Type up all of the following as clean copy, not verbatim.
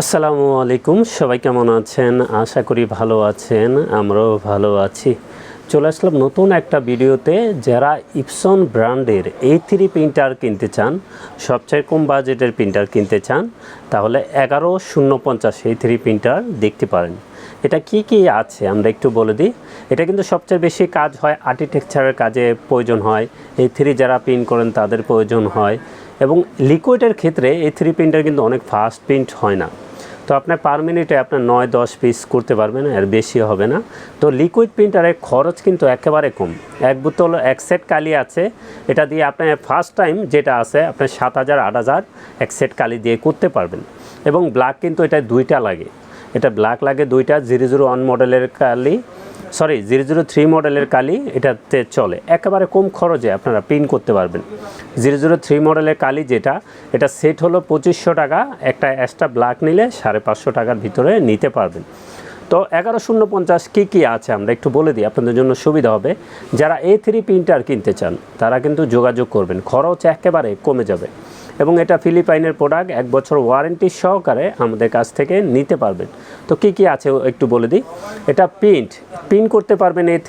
আসসালামু আলাইকুম, সবাই কেমন আছেন? আশা করি ভালো আছেন, আমরাও ভালো আছি। চলে আসলাম নতুন একটা ভিডিওতে। যারা ইপসন ব্র্যান্ডের A3 প্রিন্টার কিনতে চান, সবচেয়ে কম বাজেটের প্রিন্টার কিনতে চান, তাহলে 11050 A3 প্রিন্টার দেখতে পারেন। এটা কি কি আছে আমরা একটু বলে দিই। এটা কিন্তু সবচেয়ে বেশি কাজ হয় আর্কিটেকচারের কাজে প্রয়োজন হয়, A3 যারা প্রিন্ট করেন তাদের প্রয়োজন হয়, এবং লিকুইডের ক্ষেত্রে A3 প্রিন্টার কিন্তু অনেক ফাস্ট প্রিন্ট হয় না। তো আপনার পার মিনিটে আপনার 9-10 পিস করতে পারবেন, এর বেশি হবে না। তো লিকুইড প্রিন্টারের খরচ কিন্তু একেবারে কম। এক বোতল এক সেট কালি আছে, এটা দিয়ে আপনার ফার্স্ট টাইম যেটা আছে আপনার 7000-8000 এক সেট কালি দিয়ে করতে পারবেন। এবং ব্ল্যাক কিন্তু এটা দুইটা লাগে, এটা ব্ল্যাক লাগে দুইটা। 001 মডেলের কালি, 003 মডেলের কালি এটাতে চলে। একেবারে কম খরচে আপনারা প্রিন্ট করতে পারবেন। 003 মডেলের কালি যেটা, এটা সেট হলো 2500 টাকা, একটা এক্সট্রা ব্ল্যাক নিলে 550 টাকার ভিতরে নিতে পারবেন। তো 11050 কী আছে আমরা একটু বলে দিই, আপনাদের জন্য সুবিধা হবে। যারা A3 প্রিন্টার কিনতে চান তারা কিন্তু যোগাযোগ করবেন, খরচ একেবারে কমে যাবে। এবং এটা ফিলিপাইনের প্রোডাক্ট, 1 বছর ওয়ারেন্টি সহকারে আমাদের কাছ থেকে নিতে পারবেন। তো কী আছে একটু বলে দিই। এটা প্রিন্ট করতে পারবেন A3,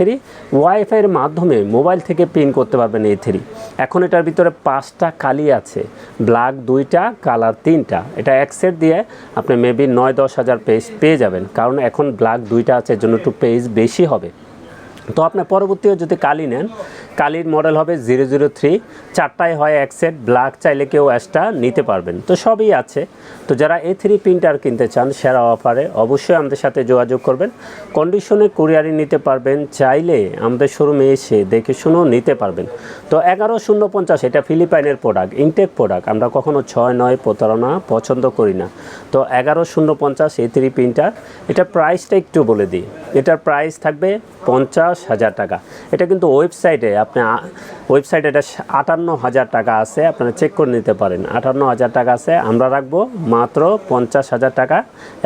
ওয়াইফাইয়ের মাধ্যমে মোবাইল থেকে প্রিন্ট করতে পারবেন A3। এখন এটার ভিতরে 5টা কালি আছে, ব্ল্যাক 2টা, কালার 3টা। এটা এক সেট দিয়ে আপনি মেবি 9-10 হাজার পেজ পেয়ে যাবেন, কারণ এখন ব্ল্যাক 2টা আছে, এর জন্য একটু পেজ বেশি হবে। তো আপনার পরবর্তীতে যদি কালি নেন, কালির মডেল হবে 003, 4টাই হয় এক সেট, ব্ল্যাক চাইলে কেউ এক্সট্রা নিতে পারবেন। তো সবই আছে। তো যারা A3 প্রিন্টার কিনতে চান সেরা অফারে অবশ্যই আমাদের সাথে যোগাযোগ করবেন। কন্ডিশনে কুরিয়ারে নিতে পারবেন, চাইলে আমাদের শোরুমে এসে দেখে শুনেও নিতে পারবেন। তো 11050 এটা ফিলিপাইনের প্রোডাক্ট, ইনটেক প্রোডাক্ট। আমরা কখনো 6-9 প্রতারণা পছন্দ করি না। তো 11050 A3 প্রিন্টার, এটা প্রাইসটা একটু বলে দিই। এটার প্রাইস থাকবে 50,000 টাকা। এটা কিন্তু ওয়েবসাইটে ওয়েবসাইটে এটা 58,000 টাকা আছে, আপনারা চেক করে নিতে পারেন। 58,000 টাকা আছে, আমরা রাখবো মাত্র 50,000 টাকা,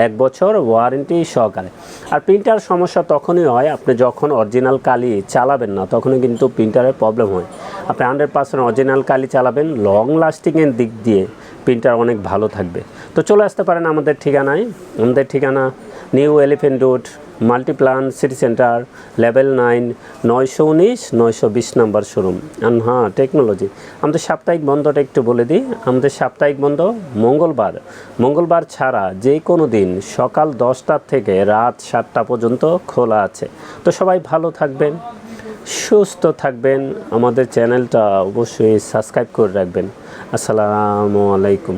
1 বছর ওয়ারেন্টি সহকারে। আর প্রিন্টার সমস্যা তখনই হয় আপনি যখন অরিজিনাল কালি চালাবেন না, তখনই কিন্তু প্রিন্টারের প্রবলেম হয়। আপনি 100% অরিজিনাল কালি চালাবেন, লং লাস্টিংয়ের দিক দিয়ে প্রিন্টার অনেক ভালো থাকবে। তো চলে আসতে পারেন আমাদের ঠিকানায়। আমাদের ঠিকানা new elephant road, Multiplan city centre, level 9, 919-920 নম্বর শোরুম। হ্যাঁ, টেকনোলজি। আমাদের সাপ্তাহিক বন্ধটা একটু বলে দিই। আমাদের সাপ্তাহিক বন্ধ মঙ্গলবার ছাড়া যে কোনো দিন সকাল 10টা থেকে রাত 7টা পর্যন্ত খোলা আছে। তো সবাই ভালো থাকবেন, সুস্থ থাকবেন। আমাদের চ্যানেলটা অবশ্যই সাবস্ক্রাইব করে রাখবেন। আসসালামু আলাইকুম।